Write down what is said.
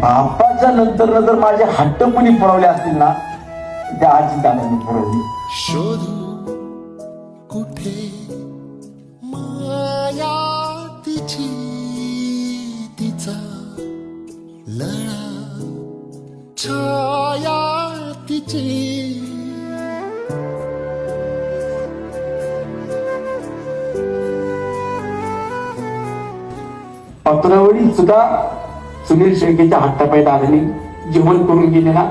बापाच्या नंतर जर माझे हट्ट कोणी पुरवले असतील ना, त्या आजी दादांनी पुरवली. शोधू कुठे माया तिची, तिचा लळा छाया तिची. पत्रावळी सुद्धा सुनील शेळकेच्या हट्टापायी दादांनी जेवण करून गेलेला.